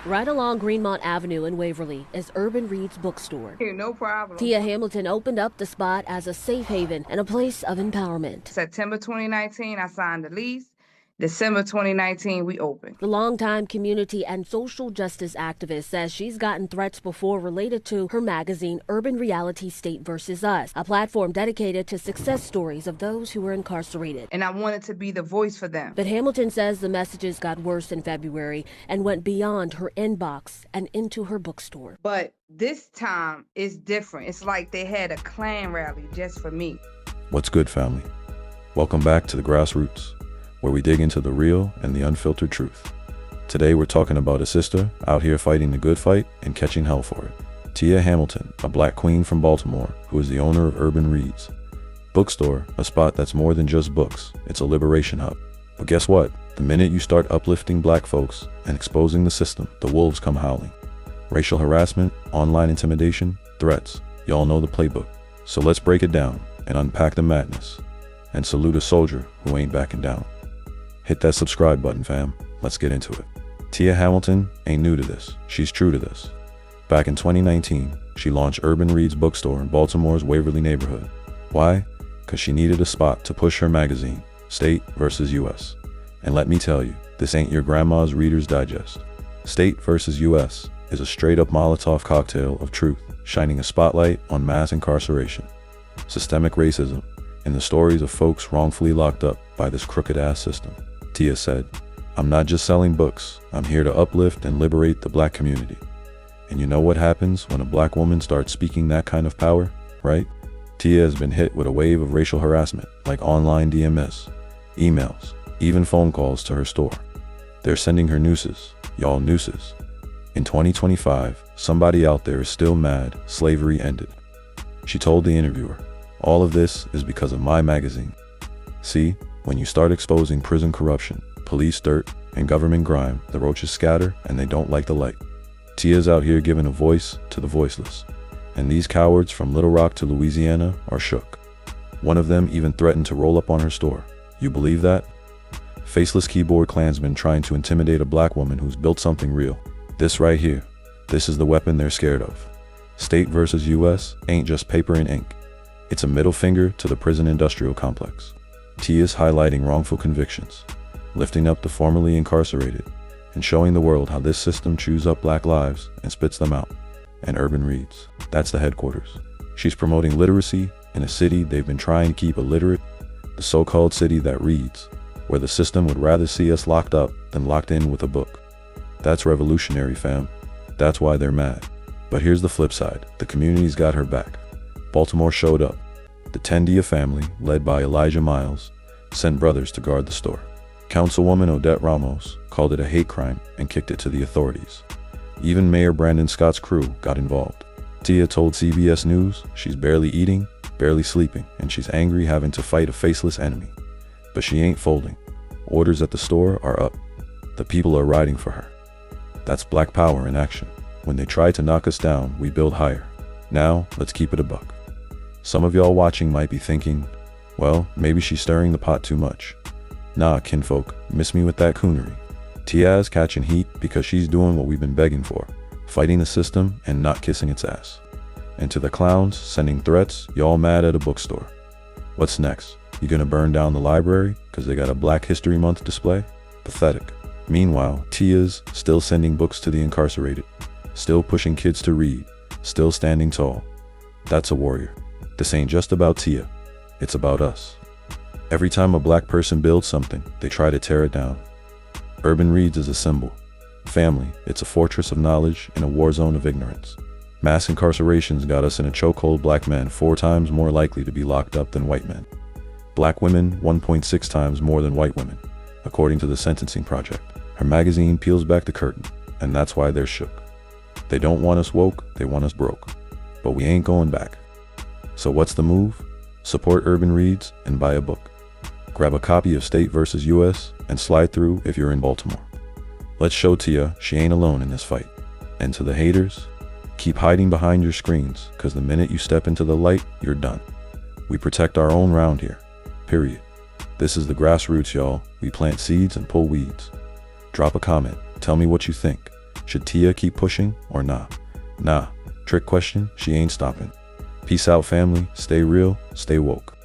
Right along Greenmont Avenue in Waverly is Urban Reads Bookstore. No problem. Tia Hamilton opened up the spot as a safe haven and a place of empowerment. September 2019, I signed the lease. December 2019, we opened. The longtime community and social justice activist says she's gotten threats before related to her magazine, Urban Reality State vs. Us, a platform dedicated to success stories of those who were incarcerated. And I wanted to be the voice for them. But Hamilton says the messages got worse in February and went beyond her inbox and into her bookstore. But this time is different. It's like they had a Klan rally just for me. What's good, family? Welcome back to the Grassroots, where we dig into the real and the unfiltered truth. Today we're talking about a sister out here fighting the good fight and catching hell for it. Tia Hamilton, a black queen from Baltimore who is the owner of Urban Reads Bookstore, a spot that's more than just books, it's a liberation hub. But guess what? The minute you start uplifting black folks and exposing the system, the wolves come howling. Racial harassment, online intimidation, threats, y'all know the playbook. So let's break it down and unpack the madness and salute a soldier who ain't backing down. Hit that subscribe button, fam. Let's get into it. Tia Hamilton ain't new to this. She's true to this. Back in 2019, she launched Urban Reads Bookstore in Baltimore's Waverly neighborhood. Why? Because she needed a spot to push her magazine, State vs. US. And let me tell you, this ain't your grandma's Reader's Digest. State vs. US is a straight-up Molotov cocktail of truth, shining a spotlight on mass incarceration, systemic racism, and the stories of folks wrongfully locked up by this crooked-ass system. Tia said, "I'm not just selling books, I'm here to uplift and liberate the black community." And you know what happens when a black woman starts speaking that kind of power, right? Tia has been hit with a wave of racial harassment, like online DMS, emails, even phone calls to her store. They're sending her nooses, y'all nooses. In 2025, somebody out there is still mad slavery ended. She told the interviewer, "All of this is because of my magazine." See, when you start exposing prison corruption, police dirt, and government grime, the roaches scatter and they don't like the light. Tia's out here giving a voice to the voiceless. And these cowards from Little Rock to Louisiana are shook. One of them even threatened to roll up on her store. You believe that? Faceless keyboard Klansmen trying to intimidate a black woman who's built something real. This right here, this is the weapon they're scared of. State versus US ain't just paper and ink. It's a middle finger to the prison industrial complex. Tia's highlighting wrongful convictions, lifting up the formerly incarcerated, and showing the world how this system chews up black lives and spits them out. And Urban Reads, that's the headquarters. She's promoting literacy in a city they've been trying to keep illiterate, the so-called city that reads, where the system would rather see us locked up than locked in with a book. That's revolutionary, fam. That's why they're mad. But here's the flip side. The community's got her back. Baltimore showed up. The Tendia family, led by Elijah Miles, sent brothers to guard the store. Councilwoman Odette Ramos called it a hate crime and kicked it to the authorities. Even Mayor Brandon Scott's crew got involved. Tia told CBS News she's barely eating, barely sleeping, and she's angry having to fight a faceless enemy. But she ain't folding. Orders at the store are up. The people are riding for her. That's black power in action. When they try to knock us down, we build higher. Now, let's keep it a buck. Some of y'all watching might be thinking, well, maybe she's stirring the pot too much. Nah, kinfolk, miss me with that coonery. Tia's catching heat because she's doing what we've been begging for, fighting the system and not kissing its ass. And to the clowns sending threats, y'all mad at a bookstore. What's next? You gonna burn down the library because they got a Black History Month display? Pathetic. Meanwhile, Tia's still sending books to the incarcerated, still pushing kids to read, still standing tall. That's a warrior. This ain't just about Tia, it's about us. Every time a black person builds something, they try to tear it down. Urban Reads is a symbol. Family, it's a fortress of knowledge in a war zone of ignorance. Mass incarcerations got us in a chokehold. Black men 4 times more likely to be locked up than white men. Black women 1.6 times more than white women, according to the Sentencing Project. Her magazine peels back the curtain, and that's why they're shook. They don't want us woke, they want us broke. But we ain't going back. So what's the move? Support Urban Reads and buy a book. Grab a copy of State vs. US and slide through if you're in Baltimore. Let's show Tia she ain't alone in this fight. And to the haters, keep hiding behind your screens, because the minute you step into the light, you're done. We protect our own round here. Period. This is the grassroots, y'all. We plant seeds and pull weeds. Drop a comment. Tell me what you think. Should Tia keep pushing or nah? Nah. Trick question, she ain't stopping. Peace out, family. Stay real, stay woke.